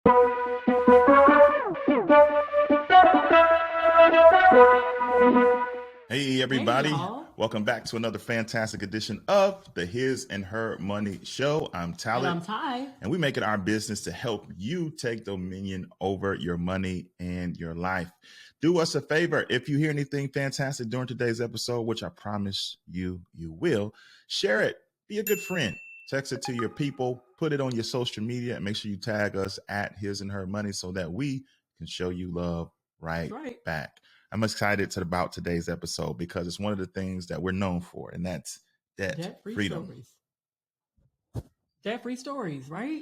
Hey, Hey everybody. y'all. Welcome back to another fantastic edition of the His and Her Money Show. I'm And Talent, I'm Ty. and we make it our business to help you take dominion over your money and your life. Do us a favor. If you hear anything fantastic during today's episode, which I promise you will, share it. Be a good friend. Text it to your people. Put it on your social media, and make sure you tag us at His and Her Money so that we can show you love That's right right. back. I'm excited about today's episode because it's one of the things that we're known for, and that's debt Debt-free freedom. stories. Debt-free stories, right?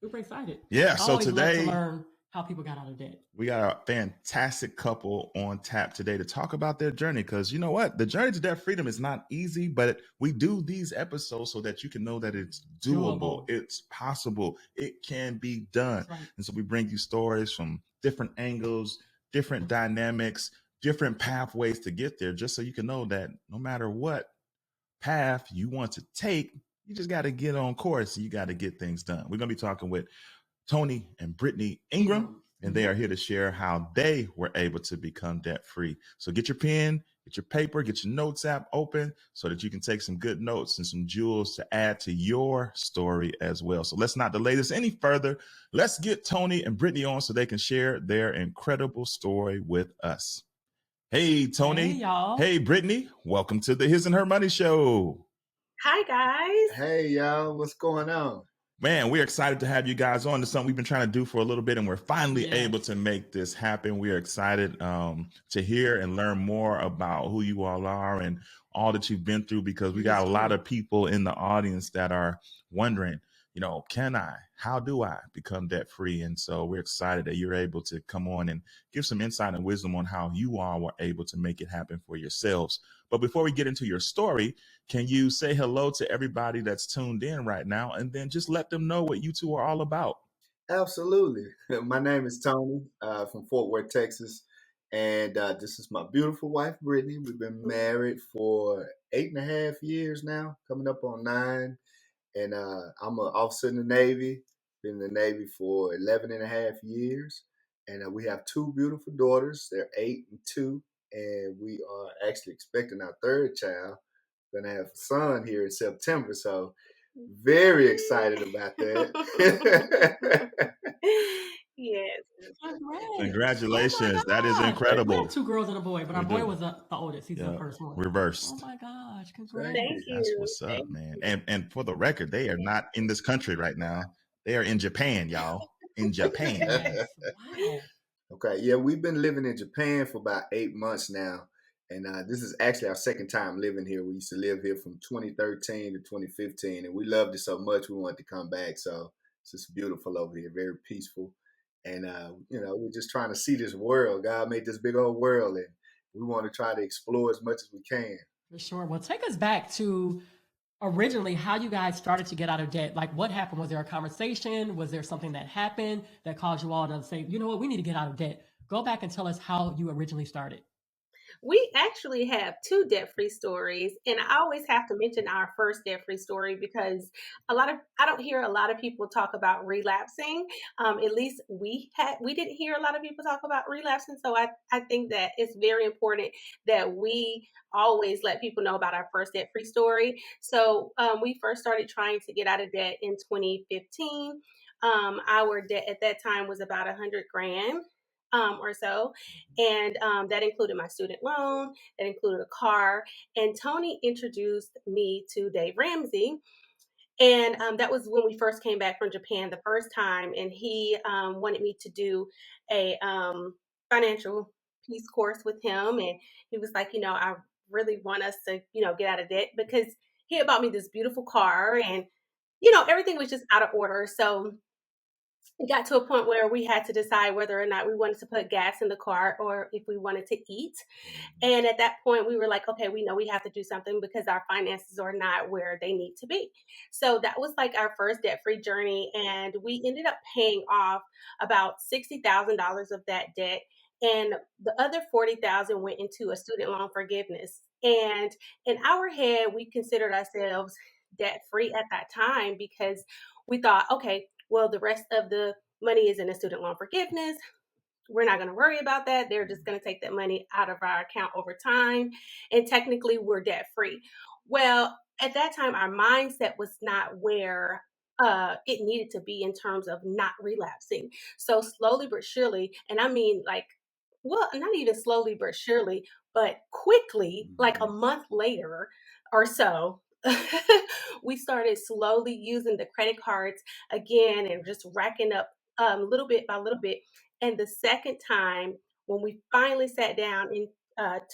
Super excited. Yeah, I so always love to today learn how people got out of debt. we got a fantastic couple on tap today to talk about their journey, because you know what? The journey to debt freedom is not easy, but we do these episodes so that you can know that it's doable, Doable. it's possible, it can be done. That's right. And so we bring you stories from different angles, different dynamics, different pathways to get there, just so you can know that no matter what path you want to take, you just got to get on course. You got to get things done. We're going to be talking with Tony and Brittany Ingram, and they are here to share how they were able to become debt free. So get your pen, get your paper, get your notes app open so that you can take some good notes and some jewels to add to your story as well. So let's not delay this any further. Let's get Tony and Brittany on so they can share their incredible story with us. Hey, Hey Tony. y'all. Hey, Brittany. Welcome to the His and Her Money Show. Hi, guys. Hey, y'all, what's going on? Man, we're excited to have you guys on. It's something we've been trying to do for a little bit, and we're finally Yes. able to make this happen. We're excited to hear and learn more about who you all are and all that you've been through, because we got a lot of people in the audience that are wondering, how do I become debt free? And so we're excited that you're able to come on and give some insight and wisdom on how you all were able to make it happen for yourselves. But before we get into your story, can you say hello to everybody that's tuned in right now, and then just let them know what you two are all about? Absolutely. My name is Tony from Fort Worth, Texas, and this is my beautiful wife, Brittany. We've been married for 8.5 years now, coming up on 9. And I'm an officer in the Navy, been in the Navy for 11.5 years. And we have two beautiful daughters. They're 8 and 2, and we are actually expecting our third child. Going to have a son here in September, so very excited about that. Yes. Congrats. Congratulations. Oh my That is gosh. We incredible. have 2 girls and a boy, but our We boy do. was the oldest. He's the Yeah, first one. reversed. Oh my gosh. Thank Congrats. you. Thank That's you. what's up, Thank man. And for the record, they are not in this country right now. They are in Japan, y'all. In Japan. Yes. Wow. Okay, yeah, we've been living in Japan for about 8 months now, and this is actually our second time living here. We used to live here from 2013 to 2015, and we loved it so much we wanted to come back. So it's just beautiful over here, very peaceful, and we're just trying to see this world. God made this big old world, and we want to try to explore as much as we can. For sure. Well, take us back to originally how you guys started to get out of debt. Like, what happened? Was there a conversation? Was there something that happened that caused you all to say, you know what, we need to get out of debt? Go back and tell us how you originally started. We actually have two debt-free stories, and I always have to mention our first debt-free story because I don't hear a lot of people talk about relapsing. At least we didn't hear a lot of people talk about relapsing. So I think that it's very important that we always let people know about our first debt-free story. So we first started trying to get out of debt in 2015. Our debt at that time was about 100 grand. Or so, and that included my student loan, that included a car. And Tony introduced me to Dave Ramsey. And that was when we first came back from Japan the first time. And he wanted me to do a financial peace course with him. And he was like, I really want us to, get out of debt, because he had bought me this beautiful car, and, everything was just out of order. So it got to a point where we had to decide whether or not we wanted to put gas in the car or if we wanted to eat. And at that point, we were like, okay, we know we have to do something because our finances are not where they need to be. So that was like our first debt free journey. And we ended up paying off about $60,000 of that debt. And the other 40,000 went into a student loan forgiveness. And in our head, we considered ourselves debt free at that time because we thought, okay, well, the rest of the money is in a student loan forgiveness. We're not going to worry about that. They're just going to take that money out of our account over time. And technically, we're debt free. Well, at that time, our mindset was not where it needed to be in terms of not relapsing. So slowly but surely, and I mean like, well, not even slowly but surely, but quickly, like a month later or so, we started slowly using the credit cards again and just racking up little bit by little bit. And the second time, when we finally sat down in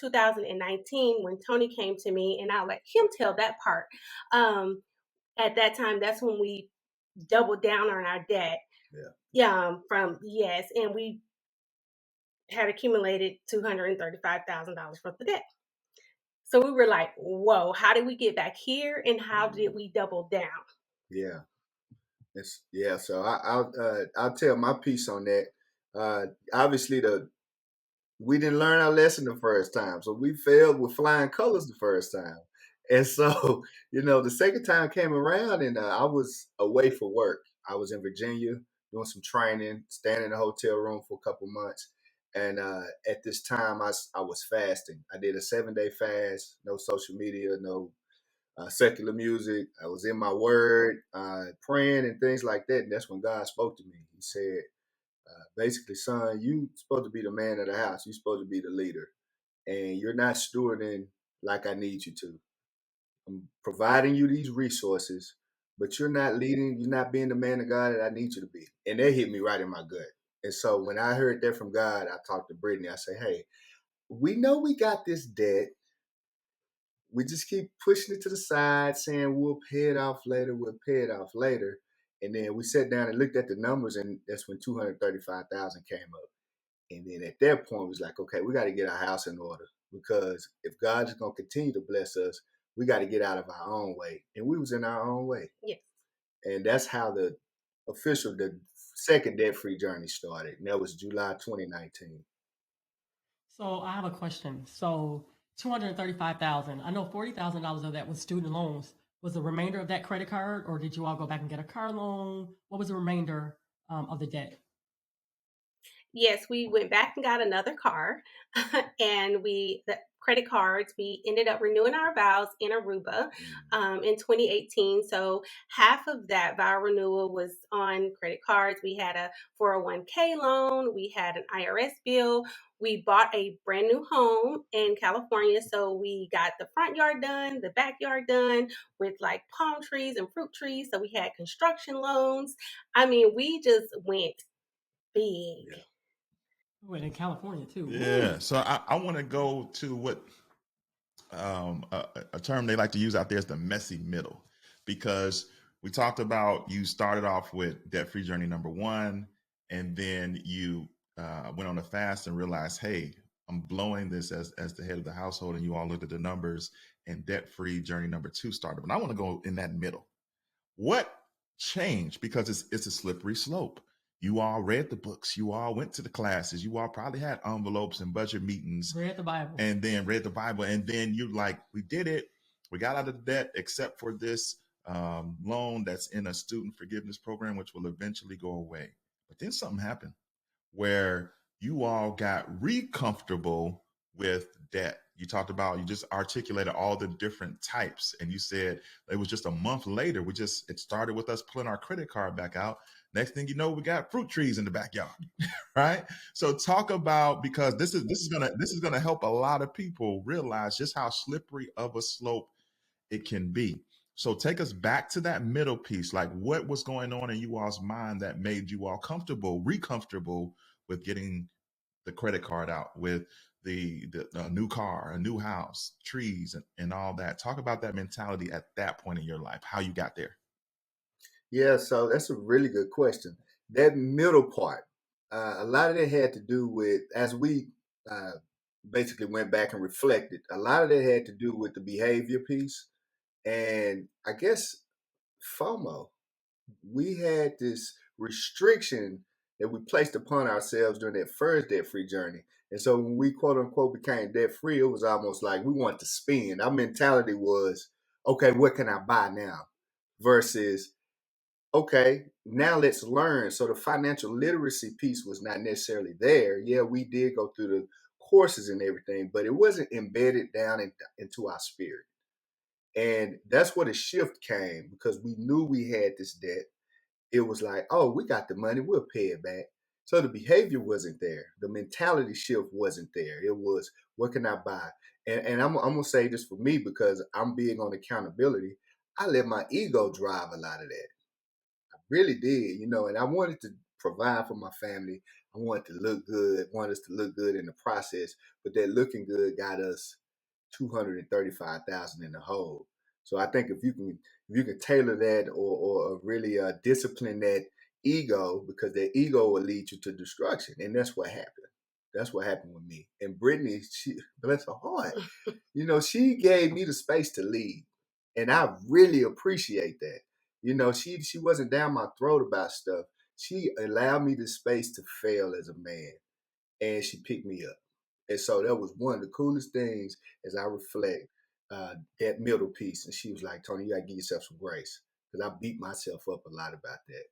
2019, when Tony came to me, and I'll let him tell that part. At that time, that's when we doubled down on our debt. Yeah. Yes, and we had accumulated $235,000 worth of debt. So we were like, "Whoa! How did we get back here? And how did we double down?" Yeah. So I'll tell my piece on that. Obviously, we didn't learn our lesson the first time, so we failed with flying colors the first time, and so the second time came around, and I was away for work. I was in Virginia doing some training, staying in a hotel room for a couple months, and at this time I was fasting. I did a 7-day fast, no social media, no secular music. I was in my word, praying and things like that. And that's when God spoke to me. He said, basically, son, you supposed to be the man of the house. You're supposed to be the leader. And you're not stewarding like I need you to. I'm providing you these resources, but you're not leading. You're not being the man of God that I need you to be. And that hit me right in my gut. And so when I heard that from God, I talked to Brittany. I said, hey, we know we got this debt. We just keep pushing it to the side, saying we'll pay it off later, we'll pay it off later. And then we sat down and looked at the numbers, and that's when 235,000 came up. And then at that point, it was like, okay, we got to get our house in order, because if God is going to continue to bless us, we got to get out of our own way. And we was in our own way. Yes. And that's how the second debt-free journey started. And that was July 2019. So I have a question. So 235,000. I know $40,000 of that was student loans. Was the remainder of that credit card, or did you all go back and get a car loan? What was the remainder of the debt? Yes, we went back and got another car, and the credit cards. We ended up renewing our vows in Aruba in 2018. So half of that vow renewal was on credit cards. We had a 401k loan. We had an IRS bill. We bought a brand new home in California. So we got the front yard done, the backyard done with like palm trees and fruit trees. So we had construction loans. I mean, we just went big. Yeah. Wait, in California too. Yeah. So I want to go to what a term they like to use out there is the messy middle, because we talked about you started off with debt-free journey number 1, and then you went on a fast and realized, hey, I'm blowing this as the head of the household, and you all looked at the numbers, and debt-free journey number 2 started. But I want to go in that middle. What changed? Because it's a slippery slope. You all read the books. You all went to the classes. You all probably had envelopes and budget meetings. Read the Bible. And then read the Bible. And then you're like, we did it. We got out of the debt except for this loan that's in a student forgiveness program, which will eventually go away. But then something happened where you all got re-comfortable with debt. You just articulated all the different types. And you said it was just a month later. It started with us pulling our credit card back out. Next thing you know, we got fruit trees in the backyard, right? So talk about, because this is gonna help a lot of people realize just how slippery of a slope it can be. So take us back to that middle piece. Like, what was going on in you all's mind that made you all re-comfortable with getting the credit card out, with the new car, a new house, trees, and all that. Talk about that mentality at that point in your life, how you got there. Yeah, so that's a really good question. That middle part, a lot of that had to do with, as we basically went back and reflected, a lot of that had to do with the behavior piece. And I guess FOMO. We had this restriction that we placed upon ourselves during that first debt-free journey. And so when we quote unquote became debt-free, it was almost like we wanted to spend. Our mentality was, okay, what can I buy now? Versus okay, now let's learn. So the financial literacy piece was not necessarily there. Yeah, we did go through the courses and everything, but it wasn't embedded down into our spirit. And that's where the shift came, because we knew we had this debt. It was like, oh, we got the money, we'll pay it back. So the behavior wasn't there. The mentality shift wasn't there. It was, what can I buy? And I'm going to say this for me, because I'm big on accountability. I let my ego drive a lot of that. Really did, and I wanted to provide for my family. I wanted to look good, wanted us to look good in the process, but that looking good got us 235,000 in the hole. So I think if you can tailor that, or really discipline that ego, because that ego will lead you to destruction, and that's what happened. That's what happened with me. And Brittany, she, bless her heart, she gave me the space to lead, and I really appreciate that. She wasn't down my throat about stuff. She allowed me the space to fail as a man, and she picked me up. And so that was one of the coolest things as I reflect, that middle piece. And she was like, Tony, you got to give yourself some grace, because I beat myself up a lot about that.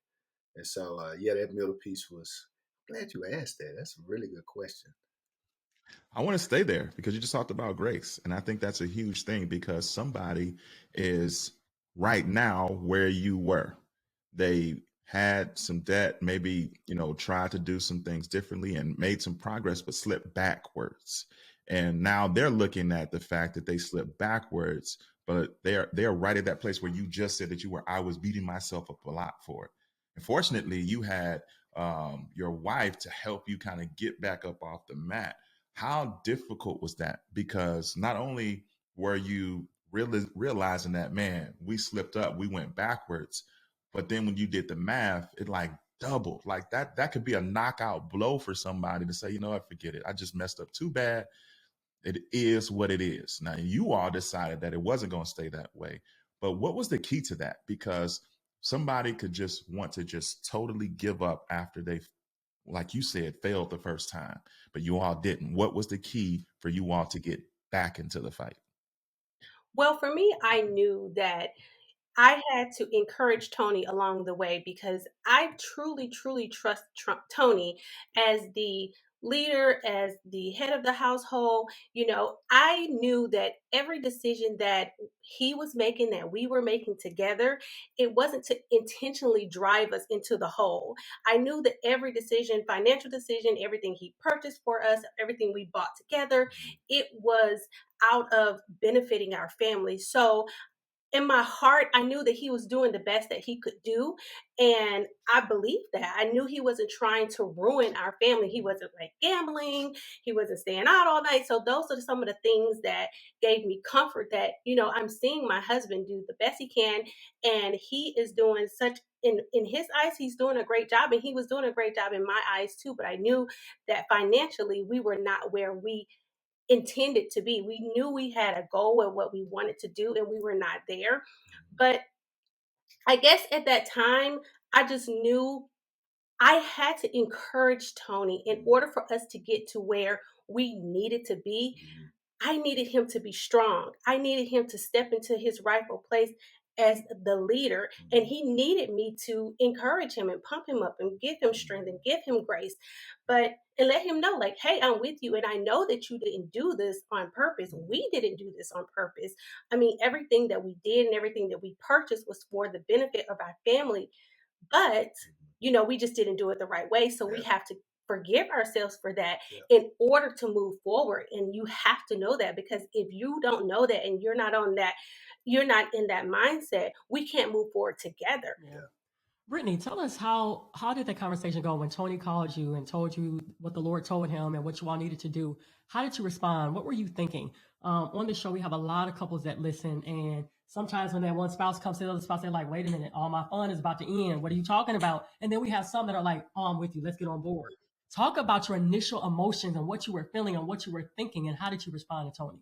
And so, yeah, that middle piece was, glad you asked that. That's a really good question. I want to stay there because you just talked about grace. And I think that's a huge thing, because somebody is right now where you were. They had some debt, maybe, tried to do some things differently and made some progress, but slipped backwards. And now they're looking at the fact that they slipped backwards, but they're right at that place where you just said that you were. I was beating myself up a lot for it. And fortunately, you had your wife to help you kind of get back up off the mat. How difficult was that? Because not only were you realizing that, man, we slipped up, we went backwards, but then when you did the math, it like doubled. Like that could be a knockout blow for somebody to say, you know what, forget it. I just messed up too bad. It is what it is. Now, you all decided that it wasn't going to stay that way. But what was the key to that? Because somebody could just want to just totally give up after they, like you said, failed the first time, but you all didn't. What was the key for you all to get back into the fight? Well, for me, I knew that I had to encourage Tony along the way, because I truly, truly trust Tony as the leader, as the head of the household. I knew that every decision that he was making, that we were making together, it wasn't to intentionally drive us into the hole. I knew that every decision, financial decision, everything he purchased for us, everything we bought together, it was out of benefiting our family. So in my heart, I knew that he was doing the best that he could do. And I believed that. I knew he wasn't trying to ruin our family. He wasn't like gambling. He wasn't staying out all night. So those are some of the things that gave me comfort, that, I'm seeing my husband do the best he can. And he is doing such, in his eyes, he's doing a great job. And he was doing a great job in my eyes too. But I knew that financially we were not where we intended to be. We knew we had a goal and what we wanted to do, and we were not there. But I guess at that time, I just knew I had to encourage Tony in order for us to get to where we needed to be. I needed him to be strong. I needed him to step into his rightful place as the leader. And he needed me to encourage him and pump him up and give him strength and give him grace. And let him know, like, hey, I'm with you. And I know that you didn't do this on purpose. We didn't do this on purpose. I mean, everything that we did and everything that we purchased was for the benefit of our family. But, we just didn't do it the right way. So we have to forgive ourselves for that in order to move forward. And you have to know that, because if you don't know that and you're not in that mindset, we can't move forward together. Yeah. Brittany, tell us how did the conversation go when Tony called you and told you what the Lord told him and what you all needed to do? How did you respond? What were you thinking? On the show, we have a lot of couples that listen, and sometimes when that one spouse comes to the other spouse, they're like, "Wait a minute, all my fun is about to end. What are you talking about?" And then we have some that are like, "Oh, I'm with you. Let's get on board." Talk about your initial emotions and what you were feeling and what you were thinking, and how did you respond to Tony?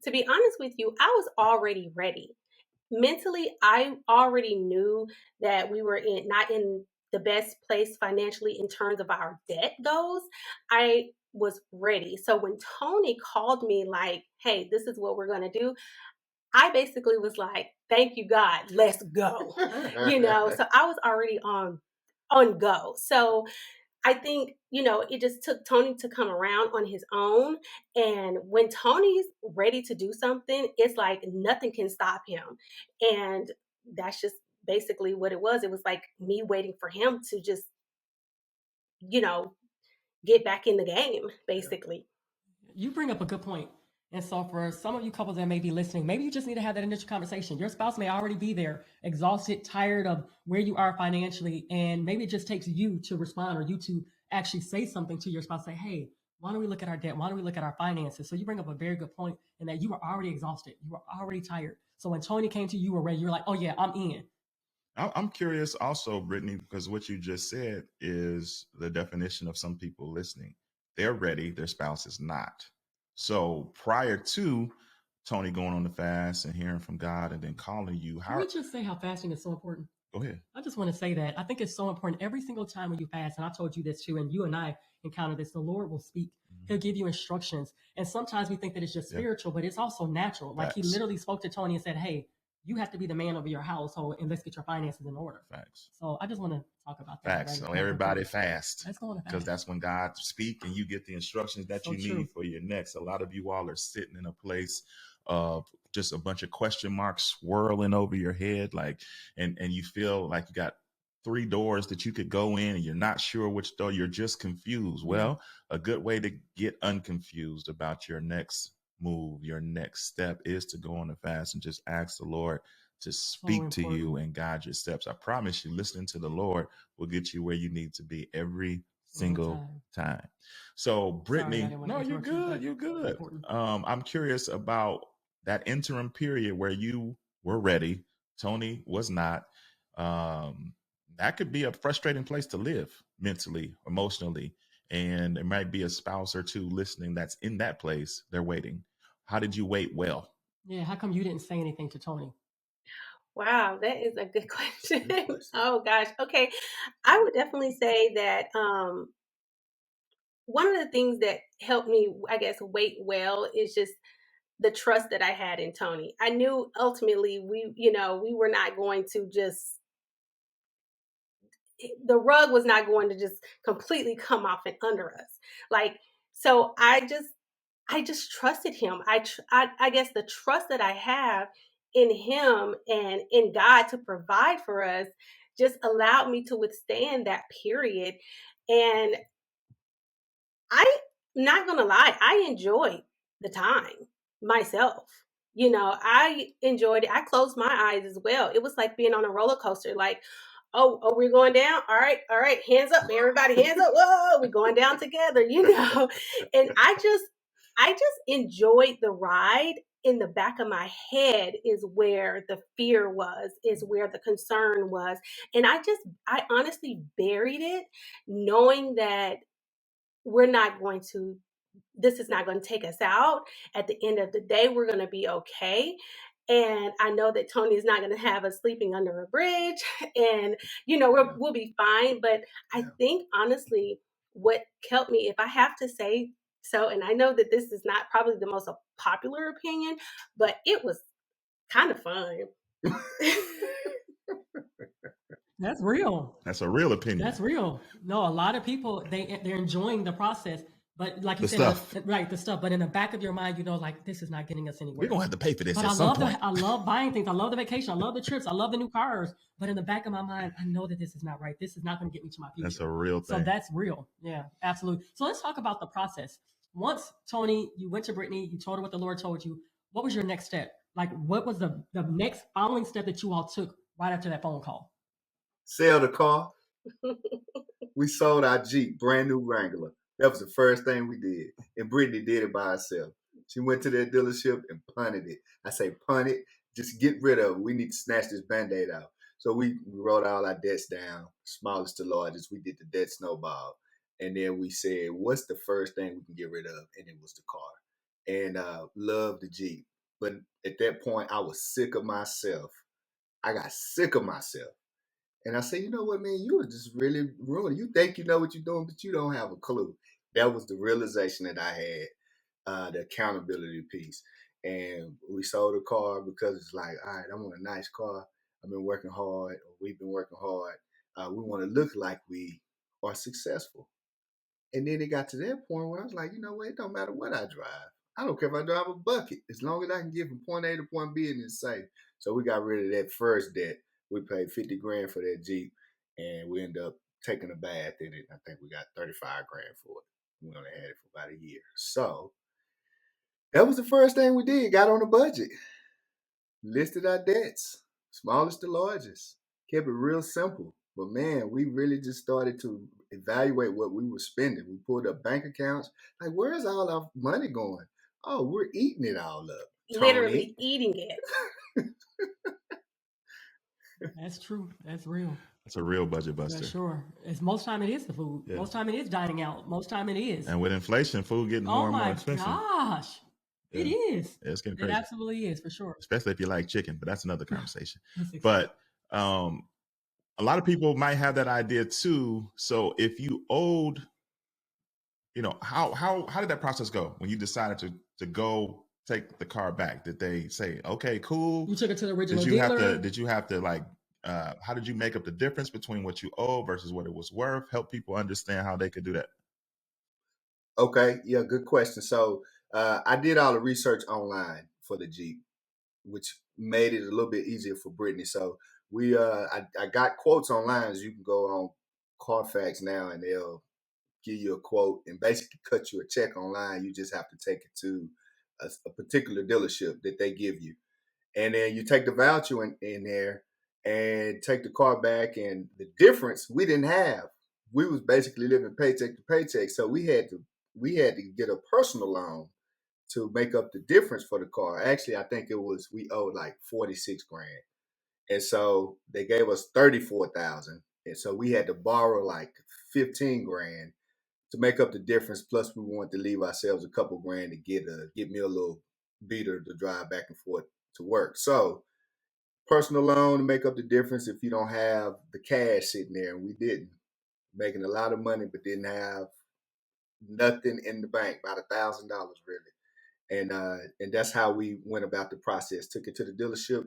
To be honest with you, I was already ready. Mentally, I already knew that we were not in the best place financially in terms of our debt goes. I was ready. So when Tony called me like, "Hey, this is what we're going to do," I basically was like, thank you, God, let's go. So I was already on go. So I think, it just took Tony to come around on his own. And when Tony's ready to do something, it's like nothing can stop him. And that's just basically what it was. It was like me waiting for him to just, you know, get back in the game, basically. You bring up a good point. And so, for some of you couples that may be listening, maybe you just need to have that initial conversation. Your spouse may already be there, exhausted, tired of where you are financially, and maybe it just takes you to respond or you to actually say something to your spouse. Say, hey, why don't we look at our debt? Why don't we look at our finances? So, you bring up a very good point in that you were already exhausted. You were already tired. So, when Tony came to you, you were ready. You were like, oh, yeah, I'm in. I'm curious also, Brittany, because what you just said is the definition of some people listening. They're ready, their spouse is not. So prior to Tony going on the fast and hearing from God and then calling you, Can we just say how fasting is so important? Go ahead. I just want to say that I think it's so important every single time when you fast, and I told you this too, and you and I encounter this, the Lord will speak. He'll give you instructions. And sometimes we think that it's just spiritual, but it's also natural. Like he literally spoke to Tony and said, hey, you have to be the man over your household and let's get your finances in order. Facts. So I just want to talk about that. Facts. So everybody fast. Let's go on a fast. Because that's when God speaks and you get the instructions that you need for your next. A lot of you all are sitting in a place of just a bunch of question marks swirling over your head, like, and you feel like you got 3 doors that you could go in and you're not sure which door, you're just confused. Well, a good way to get unconfused about your next move, your next step, is to go on a fast and just ask the Lord to speak to you and guide your steps. I promise you, listening to the Lord will get you where you need to be every single time. So, Brittany, no, you're good. You're good. I'm curious about that interim period where you were ready, Tony was not. That could be a frustrating place to live mentally, emotionally. And there might be a spouse or two listening that's in that place. They're waiting. How did you wait well? Yeah, how come you didn't say anything to Tony? Wow, that is a good question. Oh gosh. Okay. I would definitely say that one of the things that helped me, I guess, wait well is just the trust that I had in Tony. I knew ultimately we were not going to just, the rug was not going to just completely come off and under us. Like, so I just trusted him. I guess the trust that I have in him and in God to provide for us just allowed me to withstand that period. And I'm not gonna lie, I enjoyed the time myself. I enjoyed it. I closed my eyes as well. It was like being on a roller coaster. Like, oh, we're going down. All right, hands up, everybody, hands up. Whoa, we're going down together. And I just enjoyed the ride. In the back of my head is where the fear was, is where the concern was. And I honestly buried it, knowing that this is not going to take us out. At the end of the day, we're going to be okay. And I know that Tony is not going to have us sleeping under a bridge, and we'll be fine. But I think honestly, what helped me, if I have to say so, and I know that this is not probably the most popular opinion, but it was kind of fun. That's real. That's a real opinion. That's real. No, a lot of people, they're enjoying the process, but like you said, the stuff. But in the back of your mind, like, this is not getting us anywhere. We're gonna have to pay for this. But I love buying things. I love the vacation. I love the trips. I love the new cars. But in the back of my mind, I know that this is not right. This is not going to get me to my future. That's a real thing. So that's real. Yeah, absolutely. So let's talk about the process. Once, Tony, you went to Brittany, you told her what the Lord told you. What was your next step? Like, what was the next following step that you all took right after that phone call? Sell the car. We sold our Jeep, brand new Wrangler. That was the first thing we did. And Brittany did it by herself. She went to that dealership and punted it. I say punt it, just get rid of it. We need to snatch this Band-Aid out. So we wrote all our debts down, smallest to largest. We did the debt snowball. And then we said, what's the first thing we can get rid of? And it was the car. And loved the Jeep. But at that point, I was sick of myself. I got sick of myself. And I said, you know what, man, you were just really ruining. You think you know what you're doing, but you don't have a clue. That was the realization that I had, the accountability piece. And we sold a car because it's like, all right, I want a nice car. I've been working hard, or we've been working hard. We want to look like we are successful. And then it got to that point where I was like, you know what? It don't matter what I drive. I don't care if I drive a bucket. As long as I can get from point A to point B and it's safe. So we got rid of that first debt. We paid $50,000 for that Jeep, and we ended up taking a bath in it. I think we got $35,000 for it. We only had it for about a year. So that was the first thing we did. Got on a budget, listed our debts, smallest to largest, kept it real simple. But man, we really just started to evaluate what we were spending. We pulled up bank accounts. Like, where's all our money going? Oh, we're eating it all up. Literally Tony. eating it. That's true. That's real. That's a real budget For buster. sure. It's most time it is the food. Yeah. Most time it is dining out. Most time it is. And with inflation, food getting more Oh and more my expensive. gosh. It Yeah. is. Yeah, it's getting It crazy. absolutely is, for sure. Especially if you like chicken, but that's another conversation. That's But a lot of people might have that idea too. So if you owed, how did that process go when you decided to go take the car back? Did they say, okay, cool? You took it to the original Did you dealer? have to like, how did you make up the difference between what you owe versus what it was worth? Help people understand how they could do that. Okay, yeah, good question. So I did all the research online for the Jeep, which made it a little bit easier for Brittany. So I got quotes online. So you can go on Carfax now and they'll give you a quote and basically cut you a check online. You just have to take it to a particular dealership that they give you. And then you take the voucher in there and take the car back. And the difference we didn't have. We was basically living paycheck to paycheck. So we had to get a personal loan to make up the difference for the car. Actually, I think we owed like $46,000. And so they gave us $34,000. And so we had to borrow like $15,000 to make up the difference. Plus we wanted to leave ourselves a couple grand to get me a little beater to drive back and forth to work. So personal loan to make up the difference if you don't have the cash sitting there. And we didn't. Making a lot of money, but didn't have nothing in the bank, about $1,000 really. And that's how we went about the process. Took it to the dealership,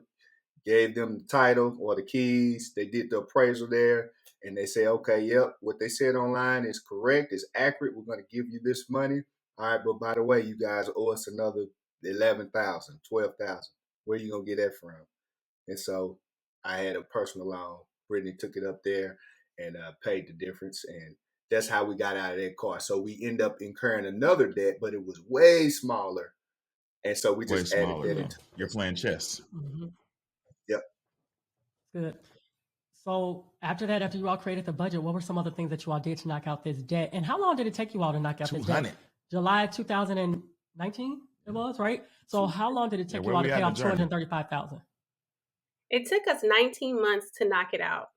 gave them the title or the keys. They did the appraisal there, and they say, okay, yep, what they said online is correct, is accurate. We're going to give you this money. All right, but by the way, you guys owe us another $11,000, $12,000. Where are you going to get that from? And so I had a personal loan. Brittany took it up there and paid the difference. And that's how we got out of that car. So we end up incurring another debt, but it was way smaller. And so we just added that into. You're playing chess. Mm-hmm. Yep. Good. So after that, after you all created the budget, what were some other things that you all did to knock out this debt? And how long did it take you all to knock out this debt? July 2019 it was, right? So how long did it take you all to pay off $235,000? It took us 19 months to knock it out.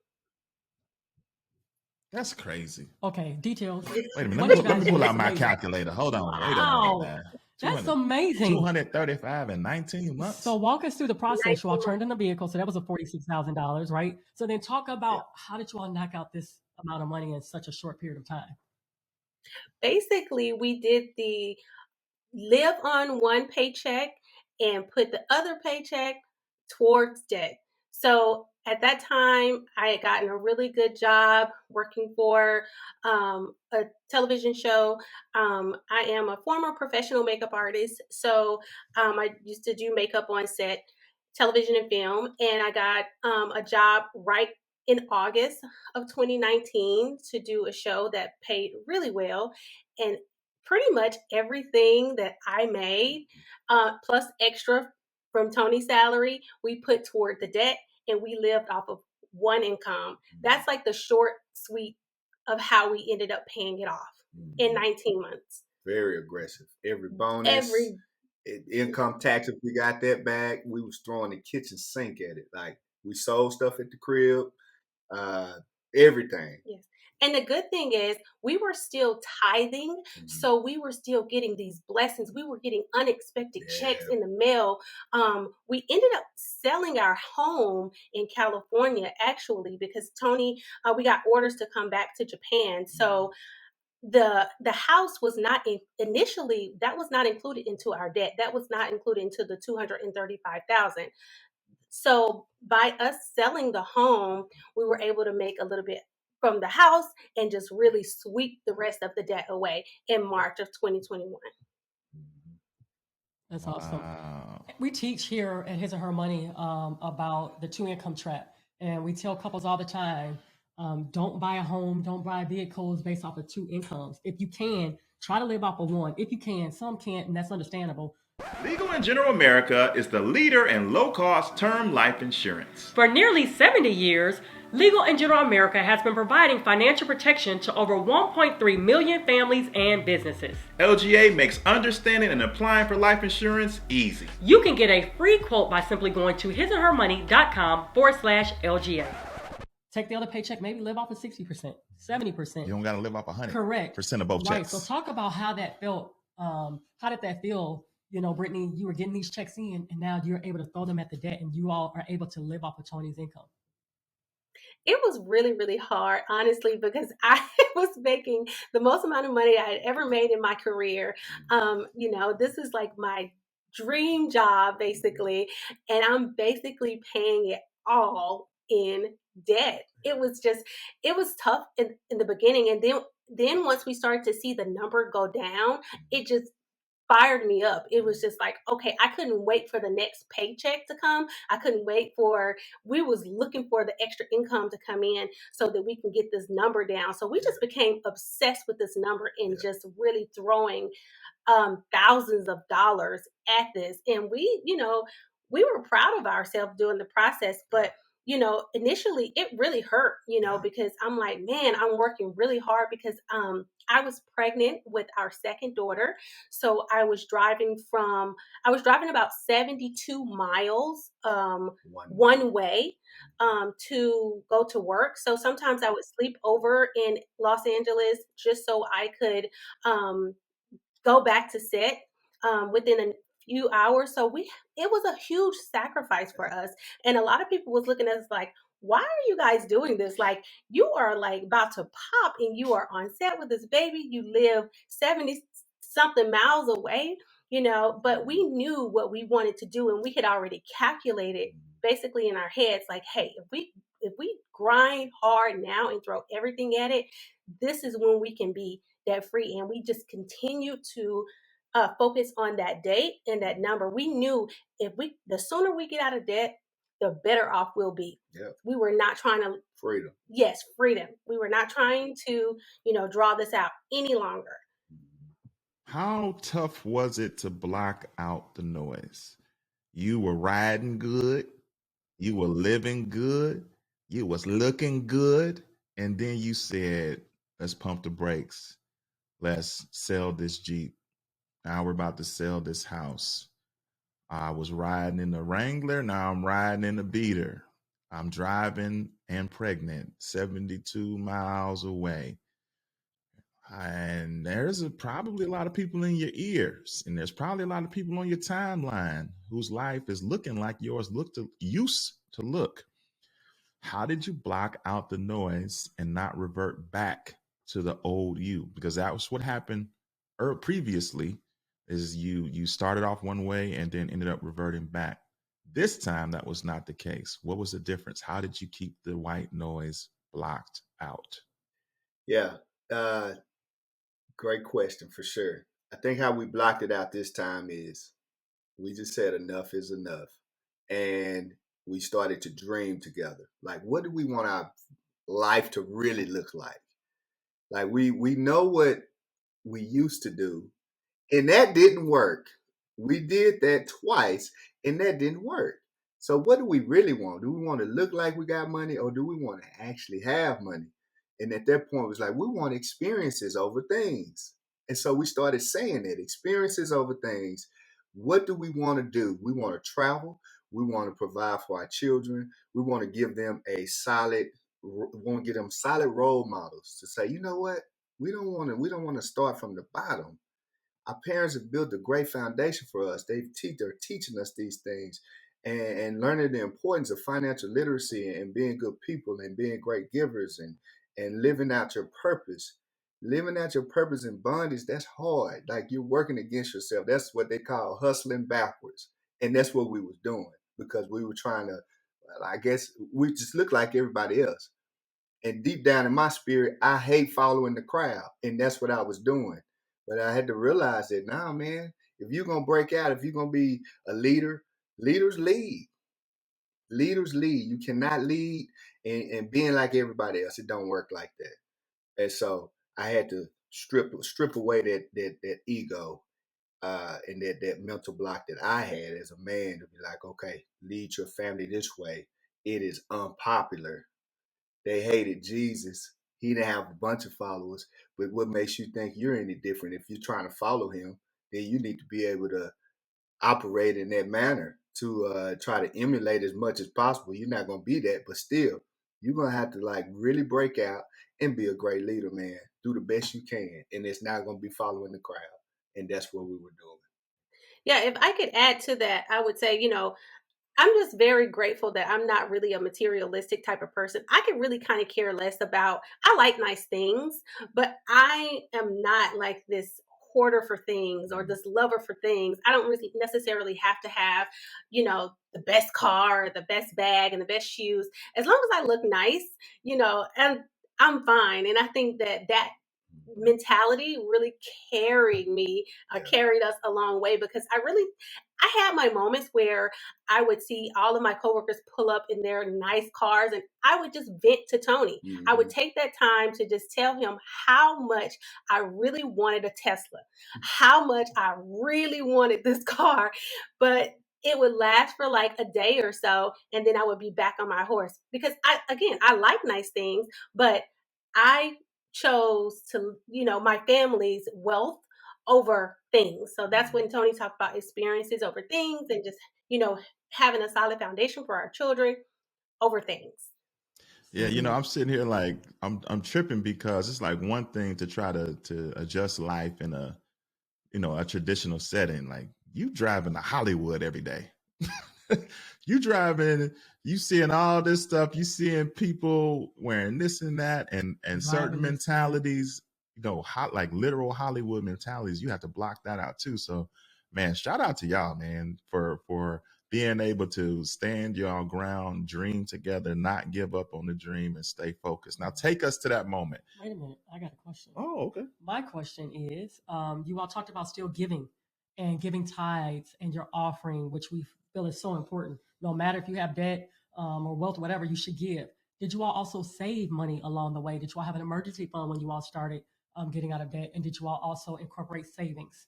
That's crazy. Okay, details. Wait a minute. Let me pull out my calculator. Hold on. Wow. Wait a minute. That's amazing. 235 in 19 months. So walk us through the process. You all turned in the vehicle. So that was a $46,000, right? So then talk about how did you all knock out this amount of money in such a short period of time? Basically, we did the live on one paycheck and put the other paycheck towards debt. So at that time, I had gotten a really good job working for a television show. I am a former professional makeup artist. So I used to do makeup on set, television and film. And I got a job right in August of 2019 to do a show that paid really well. And pretty much everything that I made, plus extra from Tony's salary, we put toward the debt, and we lived off of one income. That's like the short, sweet of how we ended up paying it off in 19 months. Very aggressive. Every bonus, income tax, if we got that back, we was throwing the kitchen sink at it. Like we sold stuff at the crib, everything. Yes. And the good thing is we were still tithing. So we were still getting these blessings. We were getting unexpected checks in the mail. We ended up selling our home in California, actually, because Tony, we got orders to come back to Japan. So the house was not initially, that was not included into our debt. That was not included into the 235,000. So by us selling the home, we were able to make a little bit from the house and just really sweep the rest of the debt away in March of 2021. That's awesome. Wow. We teach here at His and Her Money about the two income trap. And we tell couples all the time, don't buy a home, don't buy vehicles based off of two incomes. If you can, try to live off of one. If you can, some can't, and that's understandable. Legal and General America is the leader in low-cost term life insurance. For nearly 70 years, Legal and General America has been providing financial protection to over 1.3 million families and businesses. LGA makes understanding and applying for life insurance easy. You can get a free quote by simply going to hisandhermoney.com/LGA. Take the other paycheck, maybe live off of 60%, 70%. You don't got to live off 100% Correct. of both Right. checks. So talk about how that felt. How did that feel? You know, Brittany, you were getting these checks in, and now you're able to throw them at the debt, and you all are able to live off of Tony's income. It was really, really hard, honestly, because I was making the most amount of money I had ever made in my career. This is like my dream job, basically, and I'm basically paying it all in debt. It was tough in the beginning, and then once we started to see the number go down, it just fired me up. It was just like, okay, I couldn't wait for the next paycheck to come. We was looking for the extra income to come in so that we can get this number down. So we just became obsessed with this number and just really throwing thousands of dollars at this. And we were proud of ourselves during the process, but initially it really hurt, because I'm like, man, I'm working really hard because I was pregnant with our second daughter. So I was driving about 72 miles one way to go to work. So sometimes I would sleep over in Los Angeles just so I could go back to set within a few hours. So it was a huge sacrifice for us. And a lot of people was looking at us like, why are you guys doing this? Like, you are like about to pop and you are on set with this baby. You live 70 something miles away, but we knew what we wanted to do, and we had already calculated basically in our heads, like, hey, if we grind hard now and throw everything at it, this is when we can be debt free. And we just continue to focus on that date and that number. We knew the sooner we get out of debt, the better off we'll be. Yeah. We were not trying to Freedom. Yes, freedom. We were not trying to, draw this out any longer. How tough was it to block out the noise? You were riding good, you were living good, you was looking good, and then you said, let's pump the brakes. Let's sell this Jeep. Now we're about to sell this house. I was riding in the Wrangler, now I'm riding in the Beater. I'm driving and pregnant, 72 miles away. And there's probably a lot of people in your ears, and there's probably a lot of people on your timeline whose life is looking like yours used to look. How did you block out the noise and not revert back to the old you? Because that was what happened previously, is you started off one way and then ended up reverting back. This time that was not the case. What was the difference? How did you keep the white noise blocked out? Yeah. Great question for sure. I think how we blocked it out this time is we just said enough is enough. And we started to dream together. Like, what do we want our life to really look like? Like, we know what we used to do, and that didn't work. We did that twice, and that didn't work. So what do we really want? Do we want to look like we got money, or do we want to actually have money? And at that point, it was like, we want experiences over things. And so we started saying that, experiences over things. What do we want to do? We want to travel. We want to provide for our children. We want to give them solid role models to say, you know what? We don't want to start from the bottom. Our parents have built a great foundation for us. They're teaching us these things and learning the importance of financial literacy and being good people and being great givers and living out your purpose. living out your purpose in bondage, that's hard. Like you're working against yourself. That's what they call hustling backwards. And that's what we was doing because we were trying to, I guess we just look like everybody else. And deep down in my spirit, I hate following the crowd. And that's what I was doing. But I had to realize that, nah, man, if you're going to break out, if you're going to be a leader, leaders lead. Leaders lead. You cannot lead and being like everybody else. It don't work like that. And so I had to strip away that ego and that mental block that I had as a man to be like, okay, lead your family this way. It is unpopular. They hated Jesus. He didn't have a bunch of followers. But what makes you think you're any different? If you're trying to follow him, then you need to be able to operate in that manner to try to emulate as much as possible. You're not going to be that, but still, you're going to have to like really break out and be a great leader, man. Do the best you can. And it's not going to be following the crowd. And that's what we were doing. Yeah, if I could add to that, I would say, I'm just very grateful that I'm not really a materialistic type of person. I can really kind of care less about, I like nice things, but I am not like this hoarder for things or this lover for things. I don't really necessarily have to have, the best car, or the best bag, and the best shoes. As long as I look nice, and I'm fine. And I think that mentality really carried us a long way because I had my moments where I would see all of my coworkers pull up in their nice cars and I would just vent to Tony. I would take that time to just tell him how much I really wanted a Tesla, how much I really wanted this car, but it would last for like a day or so and then I would be back on my horse because I like nice things, but I chose to, my family's wealth over things. So that's when Tony talked about experiences over things and just, having a solid foundation for our children over things. Yeah, I'm sitting here like I'm tripping because it's like one thing to try to adjust life in a traditional setting. Like you driving to Hollywood every day. You driving, you seeing all this stuff, you seeing people wearing this and that and certain mentalities, like literal Hollywood mentalities, you have to block that out too. So man, shout out to y'all, man, for being able to stand your ground, dream together, not give up on the dream and stay focused. Now take us to that moment. Wait a minute, I got a question. Oh, okay. My question is, you all talked about still giving and giving tithes and your offering, which we feel is so important. No matter if you have debt or wealth, whatever, you should give. Did you all also save money along the way? Did you all have an emergency fund when you all started getting out of debt? And did you all also incorporate savings?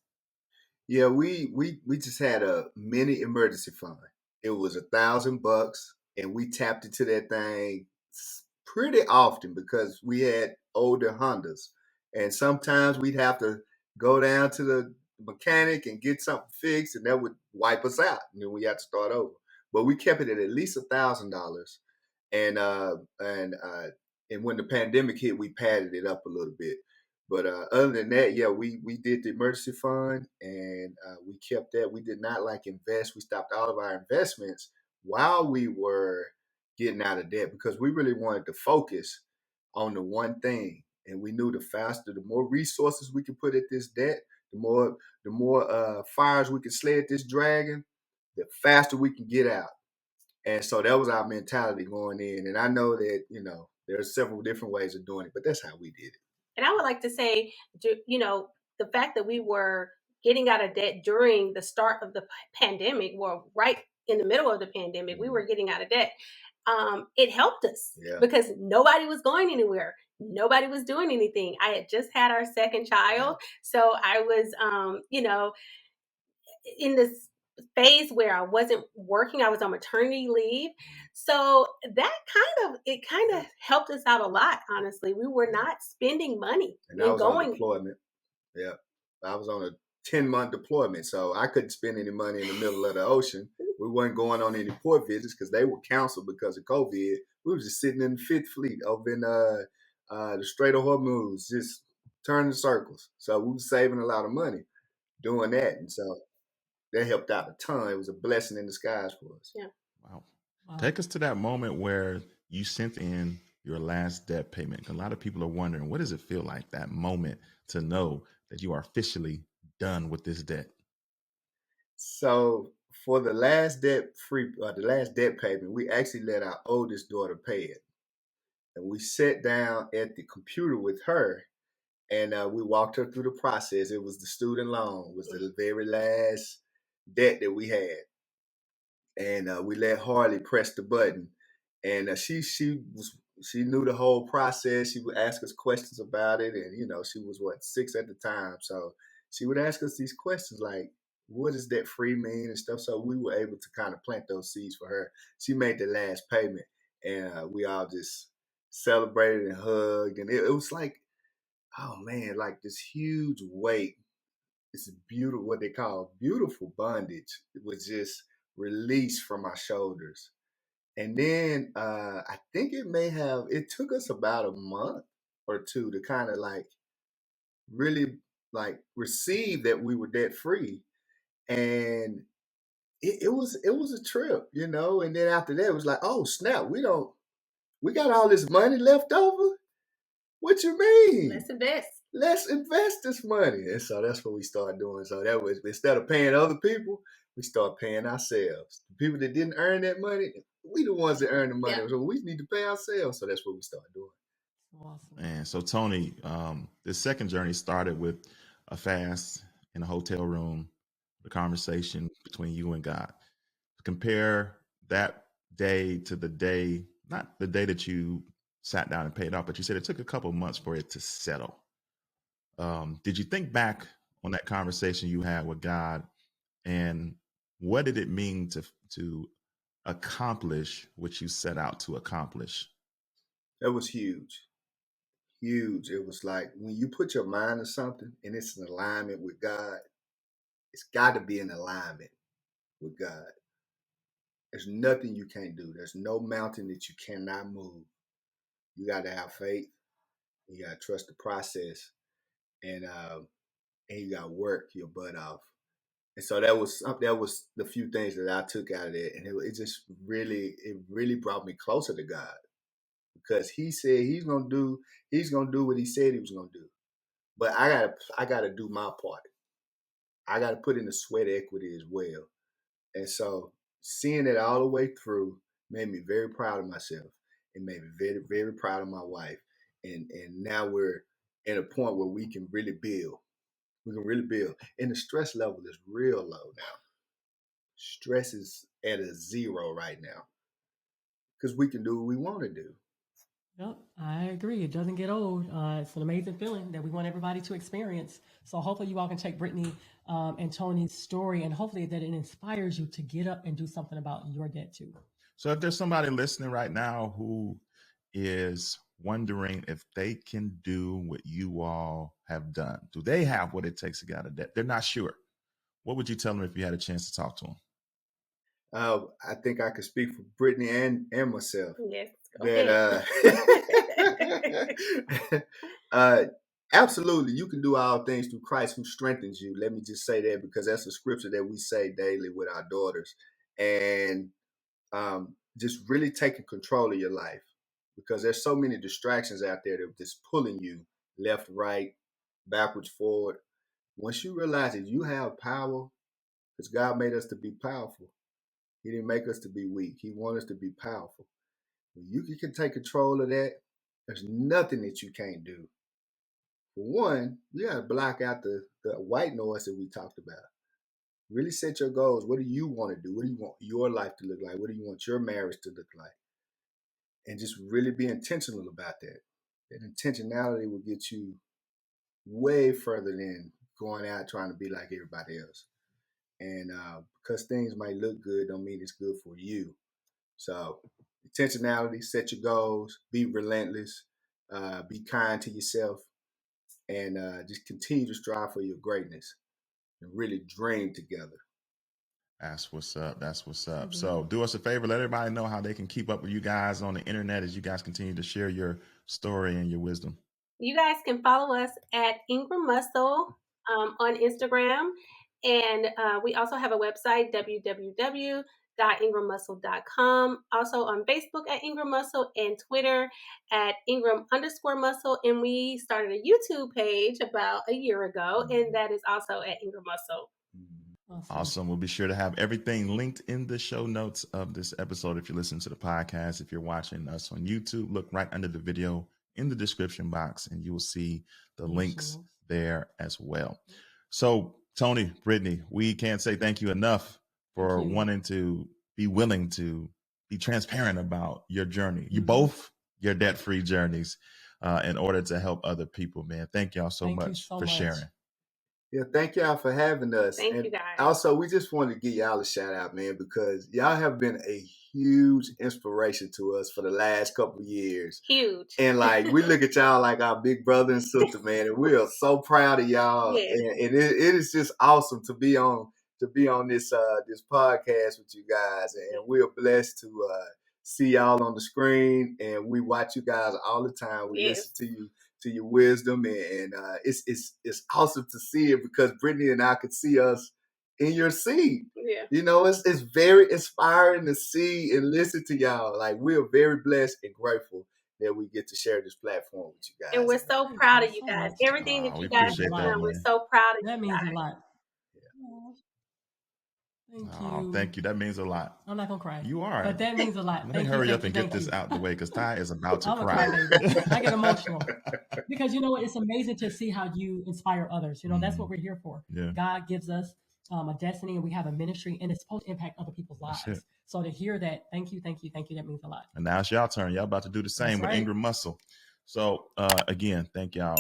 Yeah, we just had a mini emergency fund. It was $1,000, and we tapped into that thing pretty often because we had older Hondas, and sometimes we'd have to go down to the mechanic and get something fixed, and that would wipe us out, and then we had to start over. But we kept it at least $1,000, and when the pandemic hit, we padded it up a little bit. But other than that, yeah, we did the emergency fund and we kept that. We did not like invest. We stopped all of our investments while we were getting out of debt because we really wanted to focus on the one thing. And we knew the faster, the more resources we could put at this debt, the more fires we could slay at this dragon, the faster we can get out. And so that was our mentality going in. And I know that, there are several different ways of doing it, but that's how we did it. And I would like to say, the fact that we were getting out of debt during the start of the pandemic, well, right in the middle of the pandemic, we were getting out of debt. It helped us because nobody was going anywhere. Nobody was doing anything. I had just had our second child. So I was, in this phase where I wasn't working. I was on maternity leave. So that kind of helped us out a lot, honestly. We were not spending money. And I was on deployment. Yeah. I was on a 10-month deployment, so I couldn't spend any money in the middle of the ocean. We weren't going on any port visits because they were canceled because of COVID. We were just sitting in the Fifth Fleet over in the Strait of Hormuz, just turning circles. So we were saving a lot of money doing that. And so that helped out a ton. It was a blessing in disguise for us. Yeah. Wow. Take us to that moment where you sent in your last debt payment? A lot of people are wondering, what does it feel like, that moment to know that you are officially done with this debt? So for the last the last debt payment, we actually let our oldest daughter pay it, and we sat down at the computer with her, and we walked her through the process. It was the student loan, was the very last debt that we had, and we let Harley press the button, and she knew the whole process. She would ask us questions about it, and she was 6 at the time, so she would ask us these questions like, "What does debt free mean?" and stuff. So we were able to kind of plant those seeds for her. She made the last payment, and we all just celebrated and hugged, and it was like, oh man, like this huge weight. It's beautiful, what they call beautiful bondage. It was just released from our shoulders. And then I think it took us about a month or two to kind of like really like receive that we were debt free. And it was a trip, and then after that it was like, oh snap, we got all this money left over. What you mean? Let's invest. Let's invest this money. And so that's what we started doing. So that was, instead of paying other people, we started paying ourselves. The people that didn't earn that money, we the ones that earn the money. Yep. So we need to pay ourselves. So that's what we started doing. Awesome. And so, Tony, this second journey started with a fast in a hotel room, the conversation between you and God. Compare that day to the day, not the day that you sat down and paid off, but you said it took a couple of months for it to settle. Did you think back on that conversation you had with God, and what did it mean to accomplish what you set out to accomplish? That was huge. Huge. It was like when you put your mind to something and it's in alignment with God, it's got to be in alignment with God. There's nothing you can't do. There's no mountain that you cannot move. You got to have faith. You got to trust the process, and you got to work your butt off. And so that was the few things that I took out of it, and it just really brought me closer to God, because He said He's gonna do what He said He was gonna do. But I gotta do my part. I gotta put in the sweat equity as well. And so seeing it all the way through made me very proud of myself. It made me very, very proud of my wife. And now we're at a point where we can really build. We can really build. And the stress level is real low now. Stress is at a zero right now, because we can do what we want to do. Yep, I agree. It doesn't get old. It's an amazing feeling that we want everybody to experience. So hopefully you all can take Brittany and Tony's story, and hopefully that it inspires you to get up and do something about your debt too. So if there's somebody listening right now who is wondering if they can do what you all have done, do they have what it takes to get out of debt? They're not sure. What would you tell them if you had a chance to talk to them? I think I could speak for Brittany and myself. Yes. Absolutely, you can do all things through Christ who strengthens you. Let me just say that, because that's a scripture that we say daily with our daughters. And just really taking control of your life, because there's so many distractions out there that are just pulling you left, right, backwards, forward. Once you realize that you have power, because God made us to be powerful. He didn't make us to be weak. He wants us to be powerful. When you can take control of that, there's nothing that you can't do. For one, you got to block out the white noise that we talked about. Really set your goals. What do you want to do? What do you want your life to look like? What do you want your marriage to look like? And just really be intentional about that. That intentionality will get you way further than going out trying to be like everybody else. And because things might look good, don't mean it's good for you. So intentionality, set your goals, be relentless, be kind to yourself, and just continue to strive for your greatness and really dream together. That's what's up. That's what's up. Mm-hmm. So do us a favor. Let everybody know how they can keep up with you guys on the internet as you guys continue to share your story and your wisdom. You guys can follow us at Ingram Muscle on Instagram. And we also have a website, www.ingramuscle.com. www.ingrammuscle.com. Also on Facebook at Ingram Muscle and Twitter at Ingram_Muscle. And we started a YouTube page about a year ago, and that is also at Ingram Muscle. Awesome. We'll be sure to have everything linked in the show notes of this episode. If you're listening to the podcast, if you're watching us on YouTube, look right under the video in the description box and you will see the links there as well. So Tony, Brittany, we can't say thank you enough for wanting to be willing to be transparent about your journey. You both, your debt-free journeys in order to help other people, man. Thank y'all so much for sharing. Yeah, thank y'all for having us. Thank and you, guys. Also, we just wanted to give y'all a shout out, man, because y'all have been a huge inspiration to us for the last couple of years. Huge. And like, we look at y'all like our big brother and sister, man, and we are so proud of y'all. Yes. And it is just awesome to be on this this podcast with you guys, and we are blessed to see y'all on the screen, and we watch you guys all the time. We listen to you, to your wisdom, and it's awesome to see it because Brittany and I could see us in your seat. Yeah. You know, it's very inspiring to see and listen to y'all. Like, we are very blessed and grateful that we get to share this platform with you guys. And we're so proud of you guys. Everything that you guys have done, we're so proud of you. That means a lot. Thank you. That means a lot. I'm not gonna cry. You are. But that means a lot. Let me hurry up and get this out the way because Ty is about to I'm cry. I get emotional because you know what? It's amazing to see how you inspire others. You know, that's what we're here for. Yeah. God gives us a destiny, and we have a ministry, and it's supposed to impact other people's lives. So to hear that, thank you, that means a lot. And now it's y'all turn. Y'all about to do the same with Ingram Muscle. So again, thank y'all.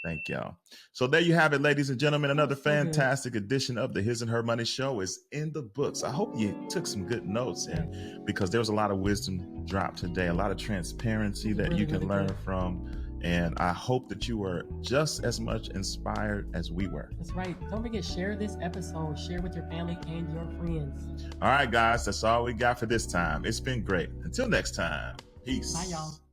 Thank y'all. So there you have it, ladies and gentlemen. Another fantastic edition of the His and Her Money Show is in the books. I hope you took some good notes, and because there was a lot of wisdom dropped today, a lot of transparency that you can learn from. And I hope that you were just as much inspired as we were. That's right. Don't forget, share this episode. Share with your family and your friends. All right, guys. That's all we got for this time. It's been great. Until next time. Peace. Bye, y'all.